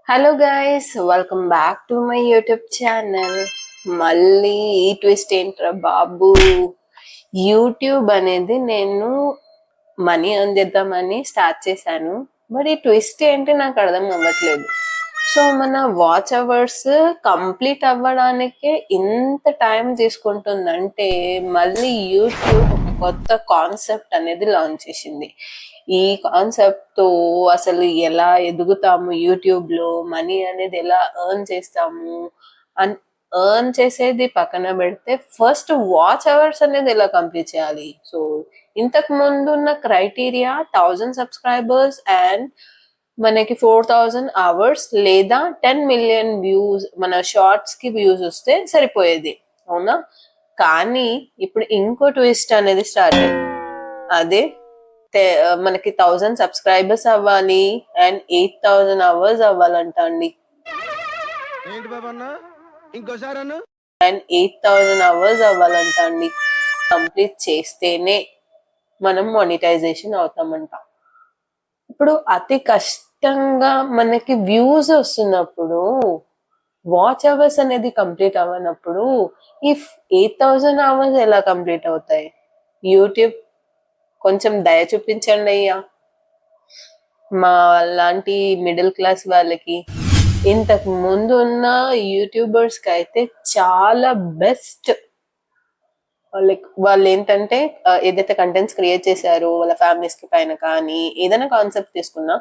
Hello guys, welcome back to my YouTube channel. మళ్ళీ ఈ twist ఏంట్రా బాబు. యూట్యూబ్ అనేది నేను మనీ ఎర్న్ చేద్దామని స్టార్ట్ చేశాను. బట్ ఈ ట్విస్ట్ ఏంటి నాకు అర్థం అవ్వట్లేదు. సో మన వాచ్ అవర్స్ కంప్లీట్ అవ్వడానికే ఇంత టైం తీసుకుంటుందంటే మళ్ళీ యూట్యూబ్ కొత్త కాన్సెప్ట్ అనేది లాంచ్ చేసింది. ఈ కాన్సెప్ట్ తో అసలు ఎలా ఎదుగుతాము, యూట్యూబ్ లో మనీ అనేది ఎలా ఎర్న్ చేస్తాము, ఎర్న్ చేసేది పక్కన పెడితే ఫస్ట్ వాచ్ అవర్స్ అనేది ఎలా కంప్లీట్ చేయాలి. సో ఇంతకు ముందు ఉన్న క్రైటీరియా 1000 సబ్స్క్రైబర్స్ అండ్ మనకి 4000 అవర్స్ లేదా 10 మిలియన్ వ్యూస్ మన షార్ట్స్ కి వ్యూస్ వస్తే సరిపోయేది, అవునా? కానీ ఇప్పుడు ఇంకో ట్విస్ట్ అనేది స్టార్ట్ అయింది. అదే మనకి 1000 సబ్స్క్రైబర్స్ అవ్వాలి అండ్ 8000 అవర్స్ అవ్వాలంట అండి. అండ్ 8000 అవర్స్ అవ్వాలంట అండి. కంప్లీట్ చేస్తేనే మనం మానిటైజేషన్ అవుతామంట. ఇప్పుడు అతి కష్టంగా మనకి వ్యూస్ వస్తున్నప్పుడు వాచ్ అవర్స్ అనేది కంప్లీట్ అవ్వనప్పుడు ఈ 8000 అవర్స్ ఎలా కంప్లీట్ అవుతాయి? యూట్యూబ్ కొంచెం దయ చూపించండి అయ్యా. మా లాంటి మిడిల్ క్లాస్ వాళ్ళకి, ఇంతకు ముందు ఉన్న యూట్యూబర్స్ కి అయితే చాలా బెస్ట్. లైక్ వాళ్ళు ఏంటంటే ఏదైతే కంటెంట్స్ క్రియేట్ చేశారో వాళ్ళ ఫ్యామిలీస్ కి పైన కానీ ఏదైనా కాన్సెప్ట్ తీసుకున్నా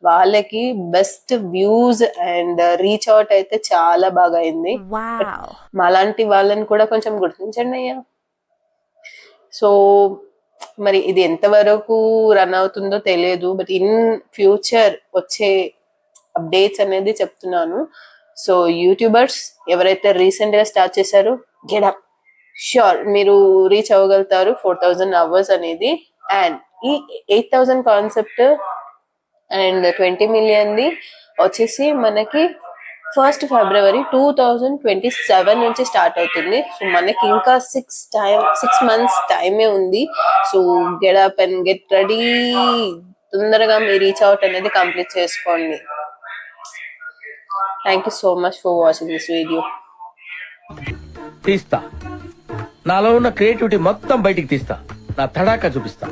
వాళ్ళకి best views and reach out అయితే చాలా బాగా అయింది. మాలాంటి వాళ్ళని కూడా కొంచెం గుర్తించండి అయ్యా. సో మరి ఇది ఎంతవరకు రన్ అవుతుందో తెలియదు, బట్ ఇన్ ఫ్యూచర్ వచ్చే అప్డేట్స్ అనేది చెప్తున్నాను. సో యూట్యూబర్స్ ఎవరైతే రీసెంట్ గా స్టార్ట్ చేశారో గెటప్ ష్యూర్ మీరు రీచ్ అవ్వగలుగుతారు 4000 అవర్స్ అనేది. అండ్ ఈ 8000 కాన్సెప్ట్ అండ్ 20 మిలియన్ ది వచ్చేసి మనకి 1st ఫిబ్రవరి 2027 నుంచి స్టార్ట్ అవుతుంది. సో మనకి ఇంకా 6 మంత్స్ టైమే ఉంది. So get up and get ready. తొందరగా మీ రీచ్ అవుట్ అనేది కంప్లీట్ చేసుకోండి. Thank you so much for watching this video. తీస్తా, నాలో ఉన్న క్రియేటివిటీ మొత్తం బయటికి తీస్తా, నా తడాకా చూపిస్తా.